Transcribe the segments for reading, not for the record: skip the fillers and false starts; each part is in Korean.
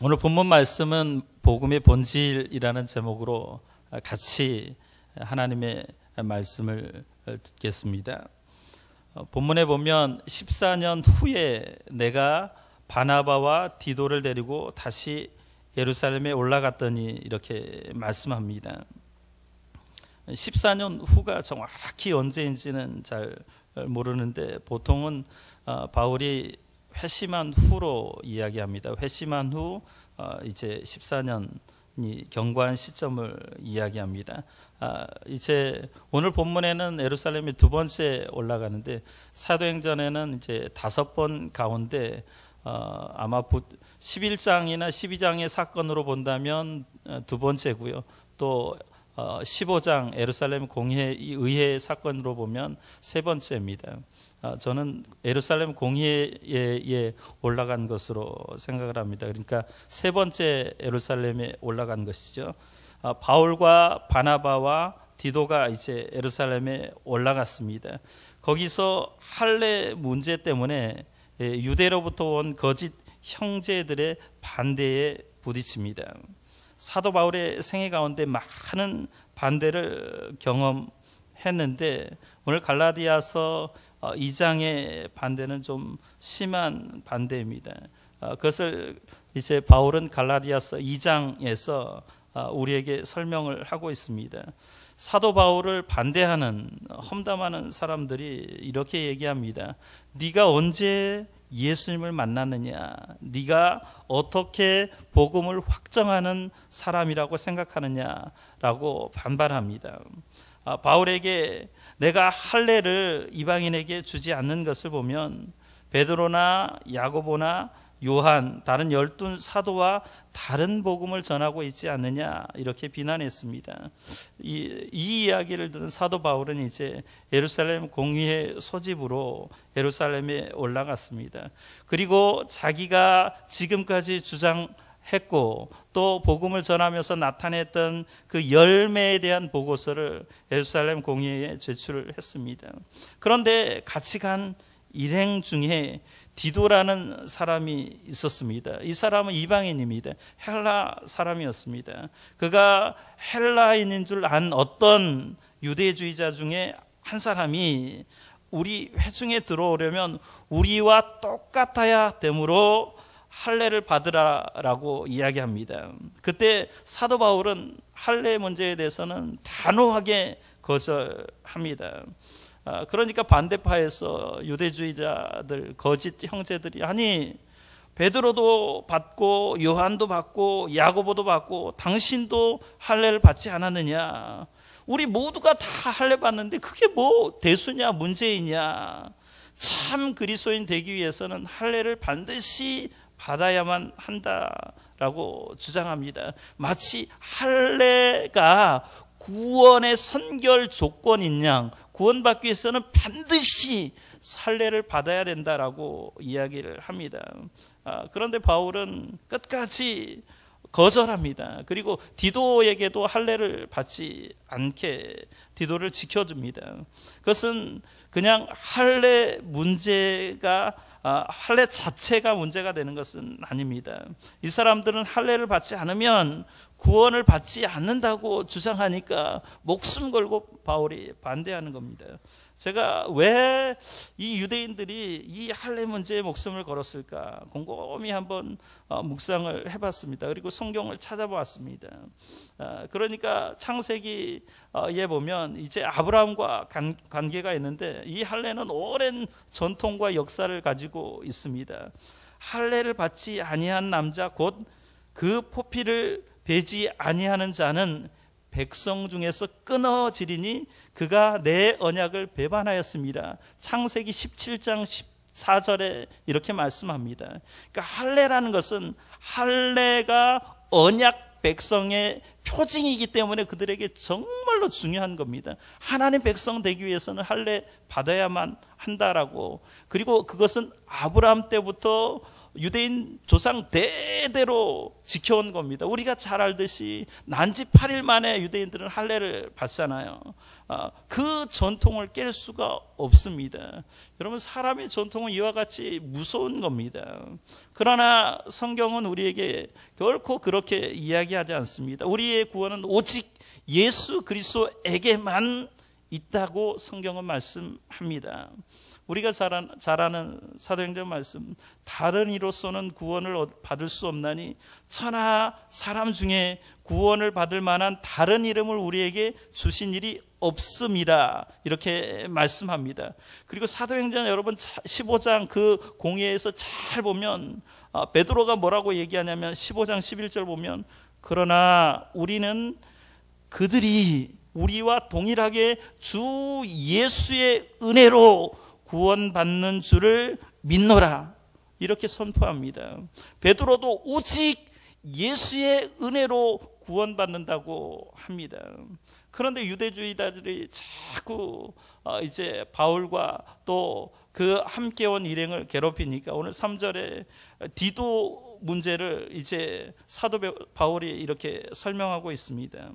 오늘 본문 말씀은 복음의 본질이라는 제목으로 같이 하나님의 말씀을 듣겠습니다. 본문에 보면 14년 후에 내가 바나바와 디도를 데리고 다시 예루살렘에 올라갔더니 이렇게 말씀합니다. 14년 후가 정확히 언제인지는 잘 모르는데 보통은 바울이 회심한 후로 이야기합니다. 회심한 후 이제 14년이 경과한 시점을 이야기합니다. 이제 오늘 본문에는 예루살렘이 두 번째 올라가는데 사도행전에는 이제 5번 가운데 아마 11장이나 12장의 사건으로 본다면 두 번째고요. 또 15장 예루살렘 공의회 사건으로 보면 세 번째입니다. 저는 예루살렘 공의회에 올라간 것으로 생각을 합니다. 그러니까 세 번째 예루살렘에 올라간 것이죠. 바울과 바나바와 디도가 이제 예루살렘에 올라갔습니다. 거기서 할례 문제 때문에 유대로부터 온 거짓 형제들의 반대에 부딪힙니다. 사도 바울의 생애 가운데 많은 반대를 경험했는데 오늘 갈라디아서 2장의 반대는 좀 심한 반대입니다. 그것을 이제 바울은 갈라디아서 2장에서 우리에게 설명을 하고 있습니다. 사도 바울을 반대하는 험담하는 사람들이 이렇게 얘기합니다. 네가 언제 예수님을 만났느냐? 네가 어떻게 복음을 확정하는 사람이라고 생각하느냐라고 반발합니다. 바울에게 내가 할례를 이방인에게 주지 않는 것을 보면 베드로나 야고보나 요한 다른 12 사도와 다른 복음을 전하고 있지 않느냐 이렇게 비난했습니다. 이 이야기를 들은 사도 바울은 이제 예루살렘 공의회 소집으로 예루살렘에 올라갔습니다. 그리고 자기가 지금까지 주장했고 또 복음을 전하면서 나타냈던 그 열매에 대한 보고서를 예루살렘 공의회에 제출을 했습니다. 그런데 같이 간 일행 중에 디도라는 사람이 있었습니다. 이 사람은 이방인입니다. 헬라 사람이었습니다. 그가 헬라인인 줄 안 어떤 유대주의자 중에 한 사람이 우리 회중에 들어오려면 우리와 똑같아야 되므로 할례를 받으라라고 이야기합니다. 그때 사도 바울은 할례 문제에 대해서는 단호하게 거절합니다. 그러니까 반대파에서 유대주의자들 거짓 형제들이 아니 베드로도 받고 요한도 받고 야고보도 받고 당신도 할례를 받지 않았느냐? 우리 모두가 다 할례 받는데 그게 뭐 대수냐 문제이냐? 참 그리스도인 되기 위해서는 할례를 반드시 받아야만 한다라고 주장합니다. 마치 할례가 구원의 선결 조건인 양 구원받기 위해서는 반드시 할례를 받아야 된다라고 이야기를 합니다. 그런데 바울은 끝까지 거절합니다. 그리고 디도에게도 할례를 받지 않게 디도를 지켜줍니다. 그것은 그냥 할례 문제가 할례 자체가 문제가 되는 것은 아닙니다. 이 사람들은 할례를 받지 않으면 구원을 받지 않는다고 주장하니까 목숨 걸고 바울이 반대하는 겁니다. 제가 왜 이 유대인들이 이 할례 문제에 목숨을 걸었을까 곰곰이 한번 묵상을 해봤습니다. 그리고 성경을 찾아보았습니다. 그러니까 창세기에 보면 이제 아브라함과 관계가 있는데 이 할례는 오랜 전통과 역사를 가지고 있습니다. 할례를 받지 아니한 남자 곧 그 포피를 베지 아니하는 자는 백성 중에서 끊어지리니 그가 내 언약을 배반하였습니다. 창세기 17장 14절에 이렇게 말씀합니다. 그러니까 할례라는 것은 할례가 언약 백성의 표징이기 때문에 그들에게 정말로 중요한 겁니다. 하나님 백성 되기 위해서는 할례 받아야만 한다라고. 그리고 그것은 아브라함 때부터 유대인 조상 대대로 지켜온 겁니다. 우리가 잘 알듯이 난지 8일 만에 유대인들은 할례를 받잖아요. 그 전통을 깰 수가 없습니다. 여러분, 사람의 전통은 이와 같이 무서운 겁니다. 그러나 성경은 우리에게 결코 그렇게 이야기하지 않습니다. 우리의 구원은 오직 예수 그리스도에게만 있다고 성경은 말씀합니다. 우리가 잘 아는 사도행전 말씀, 다른 이로서는 구원을 받을 수 없나니 천하 사람 중에 구원을 받을 만한 다른 이름을 우리에게 주신 일이 없음이라, 이렇게 말씀합니다. 그리고 사도행전 여러분 15장 그 공예에서 잘 보면 베드로가 뭐라고 얘기하냐면 15장 11절 보면, 그러나 우리는 그들이 우리와 동일하게 주 예수의 은혜로 구원받는 줄을 믿노라, 이렇게 선포합니다. 베드로도 오직 예수의 은혜로 구원받는다고 합니다. 그런데 유대주의자들이 자꾸 이제 바울과 또 그 함께 온 일행을 괴롭히니까 오늘 3절에 디도 문제를 이제 사도 바울이 이렇게 설명하고 있습니다.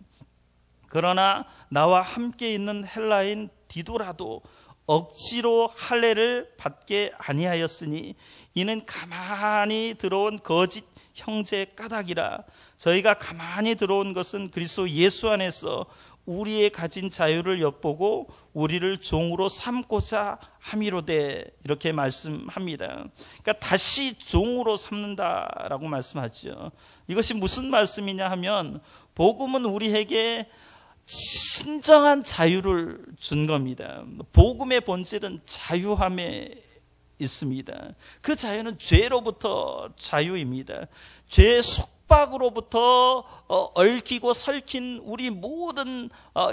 그러나 나와 함께 있는 헬라인 디도라도 억지로 할례를 받게 아니하였으니 이는 가만히 들어온 거짓 형제 까닭이라. 저희가 가만히 들어온 것은 그리스도 예수 안에서 우리의 가진 자유를 엿보고 우리를 종으로 삼고자 함이로되, 이렇게 말씀합니다. 그러니까 다시 종으로 삼는다라고 말씀하죠. 이것이 무슨 말씀이냐 하면, 복음은 우리에게 진정한 자유를 준 겁니다. 복음의 본질은 자유함에 있습니다. 그 자유는 죄로부터 자유입니다. 죄의 속박으로부터 얽히고 설킨 우리 모든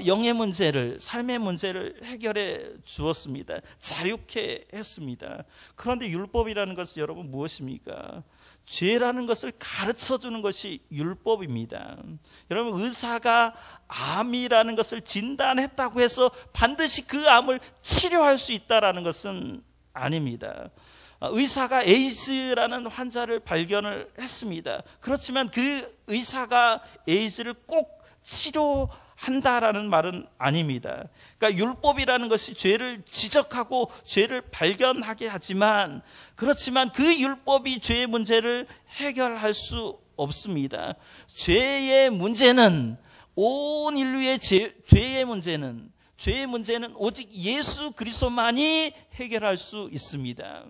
영의 문제를, 삶의 문제를 해결해 주었습니다. 자유케 했습니다. 그런데 율법이라는 것은 여러분 무엇입니까? 죄라는 것을 가르쳐 주는 것이 율법입니다. 여러분, 의사가 암이라는 것을 진단했다고 해서 반드시 그 암을 치료할 수 있다는 것은 아닙니다. 의사가 에이즈라는 환자를 발견을 했습니다. 그렇지만 그 의사가 에이즈를 꼭 치료한다라는 말은 아닙니다. 그러니까 율법이라는 것이 죄를 지적하고 죄를 발견하게 하지만, 그렇지만 그 율법이 죄의 문제를 해결할 수 없습니다. 죄의 문제는, 온 인류의 죄의 문제는 오직 예수 그리스도만이 해결할 수 있습니다.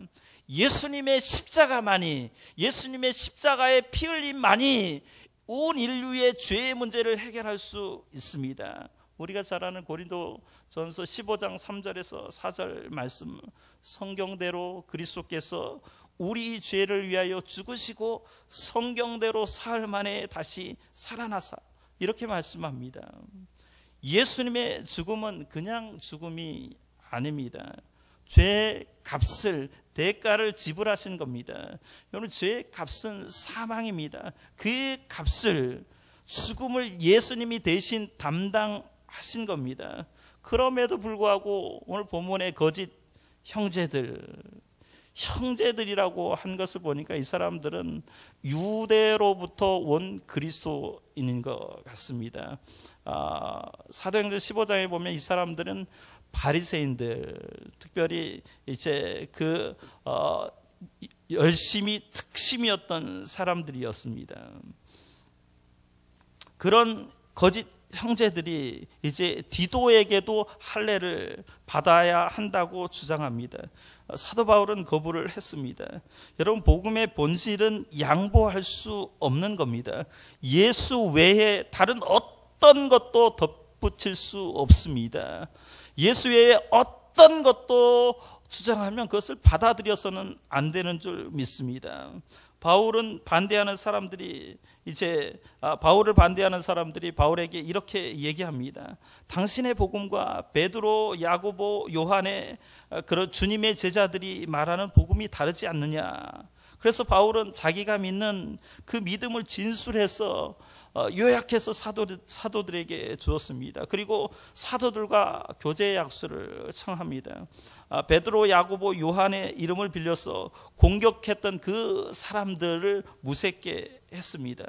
예수님의 십자가만이, 예수님의 십자가의 피 흘림만이 온 인류의 죄의 문제를 해결할 수 있습니다. 우리가 잘 아는 고린도전서 15장 3절에서 4절 말씀, 성경대로 그리스도께서 우리 죄를 위하여 죽으시고 성경대로 사흘 만에 다시 살아나사, 이렇게 말씀합니다. 예수님의 죽음은 그냥 죽음이 아닙니다. 죄의 값을, 대가를 지불하신 겁니다. 여러분, 죄의 값은 사망입니다. 그 값을, 죽음을 예수님이 대신 담당하신 겁니다. 그럼에도 불구하고 오늘 본문의 거짓 형제들이라고 한 것을 보니까 이 사람들은 유대로부터 온 그리스도인인 것 같습니다. 사도행전 15장에 보면 이 사람들은 바리새인들, 특별히 이제 열심히 특심이었던 사람들이었습니다. 그런 거짓 형제들이 이제 디도에게도 할례를 받아야 한다고 주장합니다. 사도 바울은 거부를 했습니다. 여러분, 복음의 본질은 양보할 수 없는 겁니다. 예수 외에 다른 어떤 것도 덧붙일 수 없습니다. 예수 외에 어떤 것도 주장하면 그것을 받아들여서는 안 되는 줄 믿습니다. 바울을 반대하는 사람들이 바울에게 이렇게 얘기합니다. 당신의 복음과 베드로, 야고보, 요한의 그런 주님의 제자들이 말하는 복음이 다르지 않느냐. 그래서 바울은 자기가 믿는 그 믿음을 진술해서 요약해서 사도들에게 주었습니다. 그리고 사도들과 교제 약수를 청합니다. 베드로, 야고보, 요한의 이름을 빌려서 공격했던 그 사람들을 무색게 했습니다.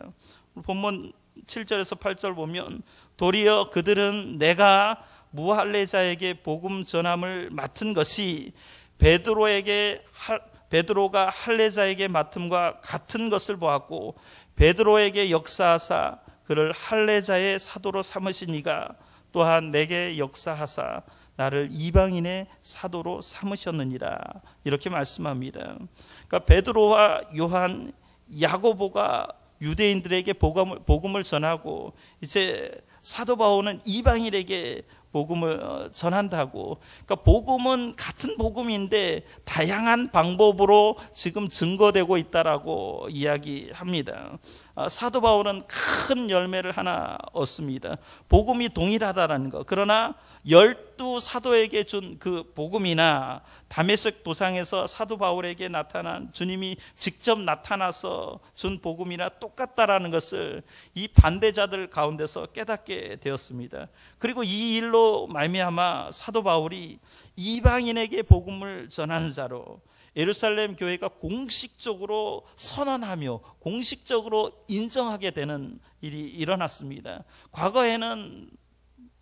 본문 7절에서 8절 보면 도리어 그들은 내가 무할례자에게 복음 전함을 맡은 것이 베드로가 할례자에게 맡음과 같은 것을 보았고 베드로에게 역사하사 그를 할례자의 사도로 삼으시니가 또한 내게 역사하사 나를 이방인의 사도로 삼으셨느니라 이렇게 말씀합니다. 그러니까 베드로와 요한, 야고보가 유대인들에게 복음을 전하고 이제 사도 바울은 이방인에게 복음을 전한다고. 그러니까 복음은 같은 복음인데 다양한 방법으로 지금 증거되고 있다라고 이야기합니다. 사도 바울은 큰 열매를 하나 얻습니다. 복음이 동일하다라는 것. 그러나 12사도에게 준 그 복음이나 다메섹 도상에서 사도 바울에게 나타난 주님이 직접 나타나서 준 복음이나 똑같다라는 것을 이 반대자들 가운데서 깨닫게 되었습니다. 그리고 이 일로 말미암아 사도 바울이 이방인에게 복음을 전하는 자로 예루살렘 교회가 공식적으로 선언하며 공식적으로 인정하게 되는 일이 일어났습니다. 과거에는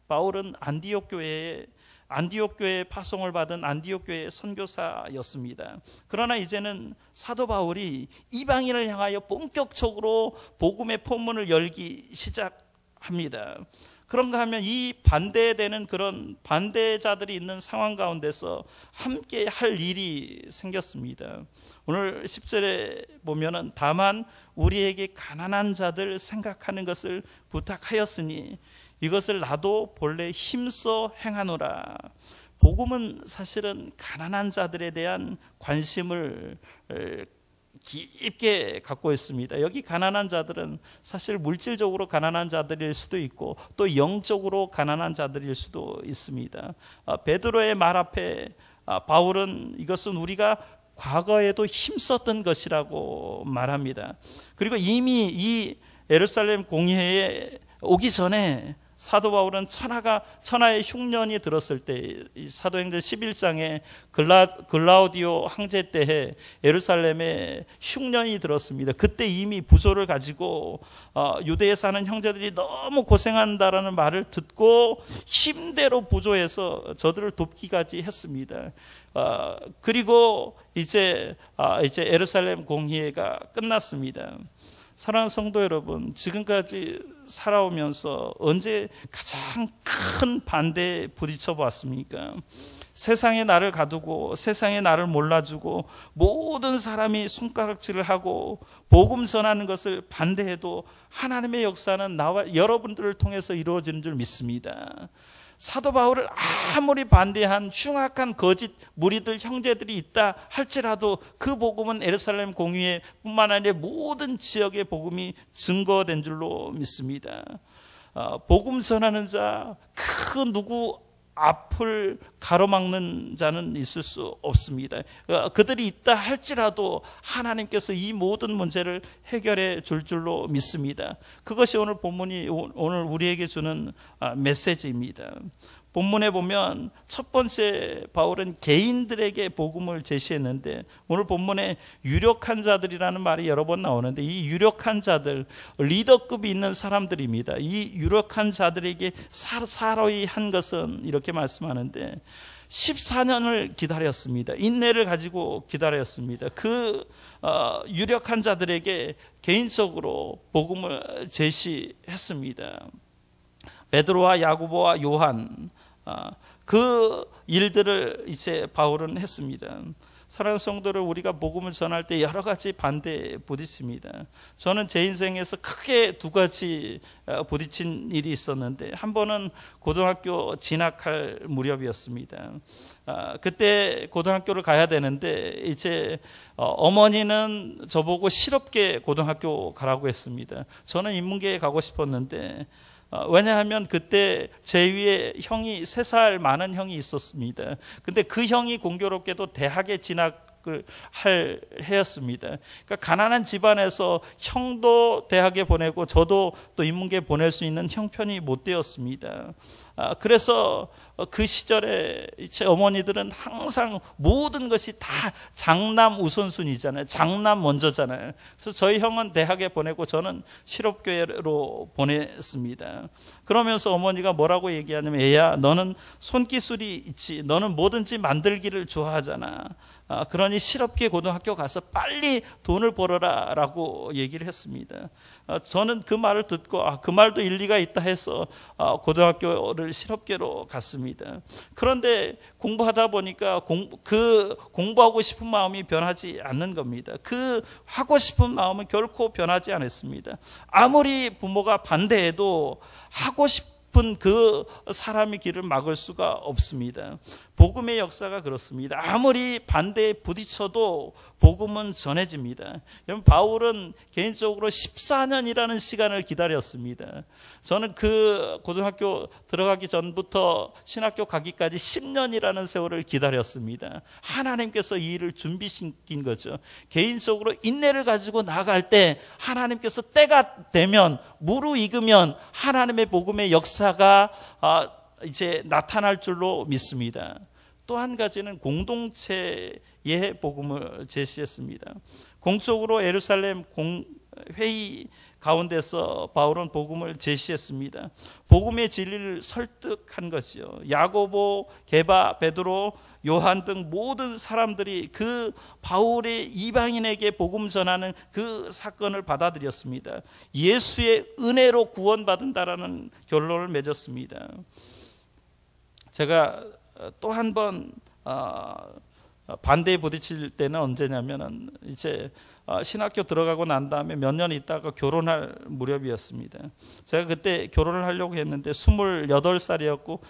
바울은 안디옥 교회에 파송을 받은 안디옥 교회의 선교사였습니다. 그러나 이제는 사도 바울이 이방인을 향하여 본격적으로 복음의 포문을 열기 시작합니다. 그런가 하면 이 반대되는 그런 반대자들이 있는 상황 가운데서 함께 할 일이 생겼습니다. 오늘 10절에 보면은 다만 우리에게 가난한 자들 생각하는 것을 부탁하였으니 이것을 나도 본래 힘써 행하노라. 복음은 사실은 가난한 자들에 대한 관심을 깊게 갖고 있습니다. 여기 가난한 자들은 사실 물질적으로 가난한 자들일 수도 있고 또 영적으로 가난한 자들일 수도 있습니다. 베드로의 말 앞에 바울은 이것은 우리가 과거에도 힘썼던 것이라고 말합니다. 그리고 이미 이 예루살렘 공회에 오기 전에 사도 바울은 천하의 흉년이 들었을 때 사도행전 11장에 글라우디오 황제 때에 예루살렘에 흉년이 들었습니다. 그때 이미 부조를 가지고 유대에 사는 형제들이 너무 고생한다라는 말을 듣고 힘대로 부조해서 저들을 돕기까지 했습니다. 그리고 이제 예루살렘 공회가 끝났습니다. 사랑하는 성도 여러분, 지금까지 살아오면서 언제 가장 큰 반대에 부딪혀 보았습니까? 세상에 나를 가두고 세상에 나를 몰라주고 모든 사람이 손가락질을 하고 복음 전하는 것을 반대해도 하나님의 역사는 나와 여러분들을 통해서 이루어지는 줄 믿습니다. 사도 바울을 아무리 반대한 흉악한 거짓 무리들 형제들이 있다 할지라도 그 복음은 예루살렘 공의회 뿐만 아니라 모든 지역의 복음이 증거된 줄로 믿습니다. 복음 전하는 자, 그 누구 앞을 가로막는 자는 있을 수 없습니다. 그들이 있다 할지라도 하나님께서 이 모든 문제를 해결해 줄 줄로 믿습니다. 그것이 오늘 본문이 오늘 우리에게 주는 메시지입니다. 본문에 보면 첫 번째 바울은 개인들에게 복음을 제시했는데 오늘 본문에 유력한 자들이라는 말이 여러 번 나오는데 이 유력한 자들, 리더급이 있는 사람들입니다. 이 유력한 자들에게 사로이 한 것은 이렇게 말씀하는데 14년을 기다렸습니다. 인내를 가지고 기다렸습니다. 그 유력한 자들에게 개인적으로 복음을 제시했습니다. 베드로와 야고보와 요한, 그 일들을 이제 바울은 했습니다. 사랑하는 성도를 우리가 복음을 전할 때 여러 가지 반대에 부딪힙니다. 저는 제 인생에서 크게 두 가지 부딪힌 일이 있었는데 한 번은 고등학교 진학할 무렵이었습니다. 그때 고등학교를 가야 되는데 이제 어머니는 저보고 실업계 고등학교 가라고 했습니다. 저는 인문계에 가고 싶었는데 왜냐하면 그때 제 위에 형이 3살 많은 형이 있었습니다. 근데 그 형이 공교롭게도 대학에 진학 합격을 할 해였습니다. 그러니까 가난한 집안에서 형도 대학에 보내고 저도 또 인문계 보낼 수 있는 형편이 못 되었습니다. 그래서 그 시절에 제 어머니들은 항상 모든 것이 다 장남 우선순위잖아요. 장남 먼저잖아요. 그래서 저희 형은 대학에 보내고 저는 실업교회로 보냈습니다. 그러면서 어머니가 뭐라고 얘기하냐면, 애야, 너는 손기술이 있지, 너는 뭐든지 만들기를 좋아하잖아. 그러니 실업계 고등학교 가서 빨리 돈을 벌어라 라고 얘기를 했습니다. 저는 그 말을 듣고 그 말도 일리가 있다 해서 고등학교를 실업계로 갔습니다. 그런데 공부하다 보니까 공부하고 싶은 마음이 변하지 않는 겁니다. 그 하고 싶은 마음은 결코 변하지 않았습니다. 아무리 부모가 반대해도 하고 싶은 그 사람의 길을 막을 수가 없습니다. 복음의 역사가 그렇습니다. 아무리 반대에 부딪혀도 복음은 전해집니다. 여러분, 바울은 개인적으로 14년이라는 시간을 기다렸습니다. 저는 그 고등학교 들어가기 전부터 신학교 가기까지 10년이라는 세월을 기다렸습니다. 하나님께서 이 일을 준비시킨 거죠. 개인적으로 인내를 가지고 나아갈 때 하나님께서 때가 되면, 무르익으면 하나님의 복음의 역사가 이제 나타날 줄로 믿습니다. 또 한 가지는 공동체의 복음을 제시했습니다. 공적으로 예루살렘 회의 가운데서 바울은 복음을 제시했습니다. 복음의 진리를 설득한 것이요. 야고보, 게바, 베드로, 요한 등 모든 사람들이 그 바울의 이방인에게 복음 전하는 그 사건을 받아들였습니다. 예수의 은혜로 구원받는다라는 결론을 맺었습니다. 제가 또 한 번 반대에 부딪힐 때는 언제냐면은 이제 신학교 들어가고 난 다음에 몇 년 있다가 결혼할 무렵이었습니다. 제가 그때 결혼을 하려고 했는데 28살이었고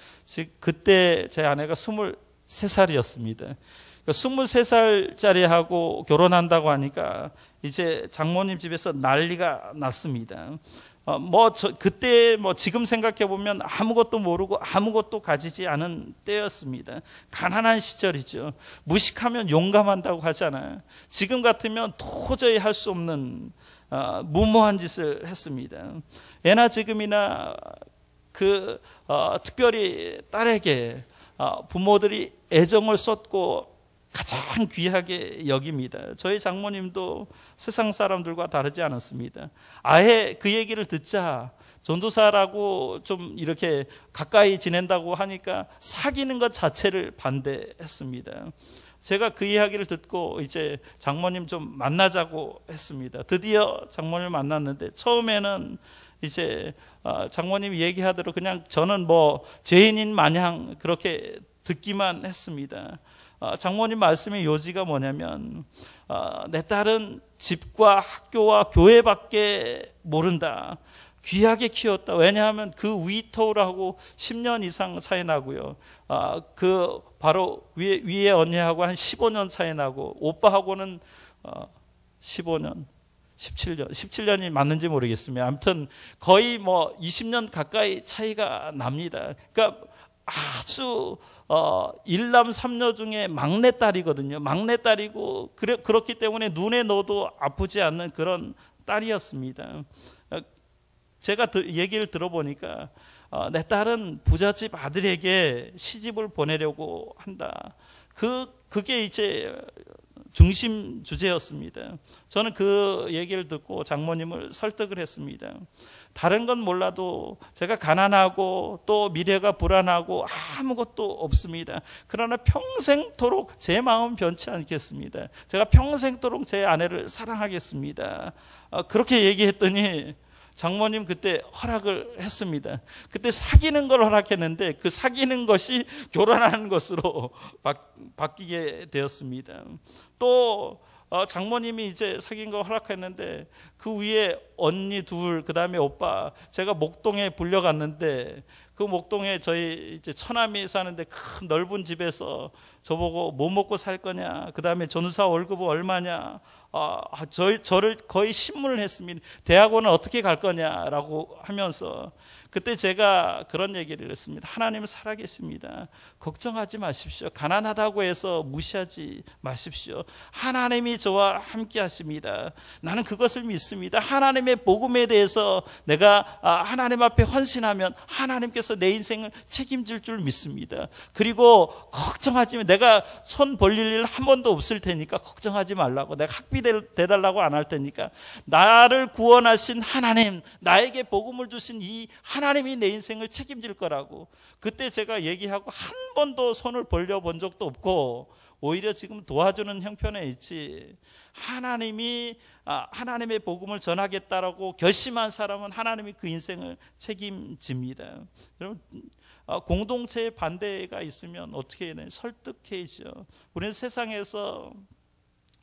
그때 제 아내가 23살이었습니다. 23살짜리하고 결혼한다고 하니까 이제 장모님 집에서 난리가 났습니다. 그때 지금 생각해 보면 아무것도 모르고 아무것도 가지지 않은 때였습니다. 가난한 시절이죠. 무식하면 용감한다고 하잖아요. 지금 같으면 도저히 할 수 없는 무모한 짓을 했습니다. 예나 지금이나 특별히 딸에게 부모들이 애정을 쏟고 가장 귀하게 여깁니다. 저희 장모님도 세상 사람들과 다르지 않았습니다. 아예 그 얘기를 듣자 전도사라고 좀 이렇게 가까이 지낸다고 하니까 사귀는 것 자체를 반대했습니다. 제가 그 이야기를 듣고 이제 장모님 좀 만나자고 했습니다. 드디어 장모님을 만났는데 처음에는 이제 장모님이 얘기하대로 그냥 저는 죄인인 마냥 그렇게 듣기만 했습니다. 장모님 말씀의 요지가 뭐냐면 내 딸은 집과 학교와 교회밖에 모른다. 귀하게 키웠다. 왜냐하면 그 위터울하고 10년 이상 차이 나고요. 그 바로 위에 언니하고 한 15년 차이 나고 오빠하고는 15년 17년이 맞는지 모르겠습니다. 아무튼 거의 20년 가까이 차이가 납니다. 그러니까 아주 일남 삼녀 중에 막내딸이거든요. 막내딸이고 그렇기 때문에 눈에 넣어도 아프지 않는 그런 딸이었습니다. 제가 얘기를 들어보니까 내 딸은 부잣집 아들에게 시집을 보내려고 한다. 그게 이제 중심 주제였습니다. 저는 그 얘기를 듣고 장모님을 설득을 했습니다. 다른 건 몰라도 제가 가난하고 또 미래가 불안하고 아무것도 없습니다. 그러나 평생토록 제 마음 변치 않겠습니다. 제가 평생토록 제 아내를 사랑하겠습니다. 그렇게 얘기했더니 장모님 그때 허락을 했습니다. 그때 사귀는 걸 허락했는데 그 사귀는 것이 결혼하는 것으로 바뀌게 되었습니다. 또 장모님이 이제 사귄 거 허락했는데 그 위에 언니 둘, 그 다음에 오빠, 제가 목동에 불려갔는데 그 목동에 저희 이제 처남이 사는데 큰 넓은 집에서 저보고 뭐 먹고 살 거냐, 그 다음에 전우사 월급은 얼마냐, 저를 거의 신문을 했습니다. 대학원은 어떻게 갈 거냐라고 하면서 그때 제가 그런 얘기를 했습니다. 하나님은 살아계십니다. 걱정하지 마십시오. 가난하다고 해서 무시하지 마십시오. 하나님이 저와 함께 하십니다. 나는 그것을 믿습니다. 하나님의 복음에 대해서 내가 하나님 앞에 헌신하면 하나님께서 내 인생을 책임질 줄 믿습니다. 그리고 걱정하지 마. 내가 손 벌릴 일 한 번도 없을 테니까 걱정하지 말라고. 내가 학비 대달라고 안 할 테니까. 나를 구원하신 하나님, 나에게 복음을 주신 이 하나님이 내 인생을 책임질 거라고. 그때 제가 얘기하고 한 번도 손을 벌려 본 적도 없고 오히려 지금 도와주는 형편에 있지. 하나님이 하나님의 복음을 전하겠다라고 결심한 사람은 하나님이 그 인생을 책임집니다. 여러분, 공동체의 반대가 있으면 어떻게 해야 되나요? 설득해야죠. 우리는 세상에서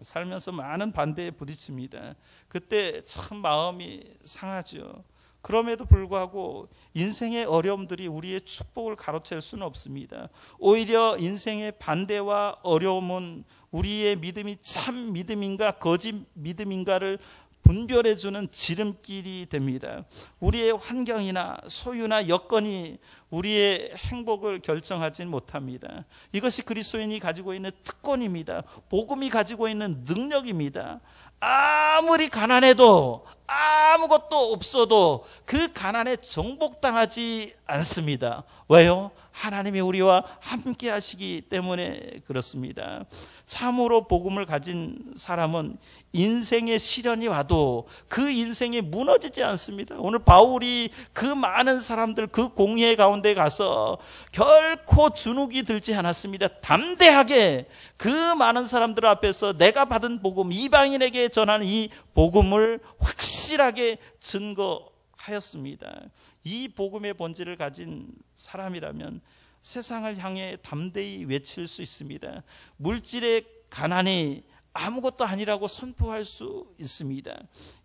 살면서 많은 반대에 부딪힙니다. 그때 참 마음이 상하죠. 그럼에도 불구하고 인생의 어려움들이 우리의 축복을 가로챌 수는 없습니다. 오히려 인생의 반대와 어려움은 우리의 믿음이 참 믿음인가 거짓 믿음인가를 분별해주는 지름길이 됩니다. 우리의 환경이나 소유나 여건이 우리의 행복을 결정하지 못합니다. 이것이 그리스도인이 가지고 있는 특권입니다. 복음이 가지고 있는 능력입니다. 아무리 가난해도 아무것도 없어도 그 가난에 정복당하지 않습니다. 왜요? 하나님이 우리와 함께 하시기 때문에 그렇습니다. 참으로 복음을 가진 사람은 인생의 시련이 와도 그 인생이 무너지지 않습니다. 오늘 바울이 그 많은 사람들 그 공회 가운데 가서 결코 주눅이 들지 않았습니다. 담대하게 그 많은 사람들 앞에서 내가 받은 복음, 이방인에게 전하는 이 복음을 확실하게 증거하였습니다. 이 복음의 본질을 가진 사람이라면 세상을 향해 담대히 외칠 수 있습니다. 물질의 가난이 아무것도 아니라고 선포할 수 있습니다.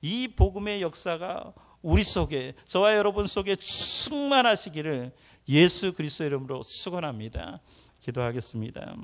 이 복음의 역사가 우리 속에, 저와 여러분 속에 충만하시기를 예수 그리스도 이름으로 축원합니다. 기도하겠습니다.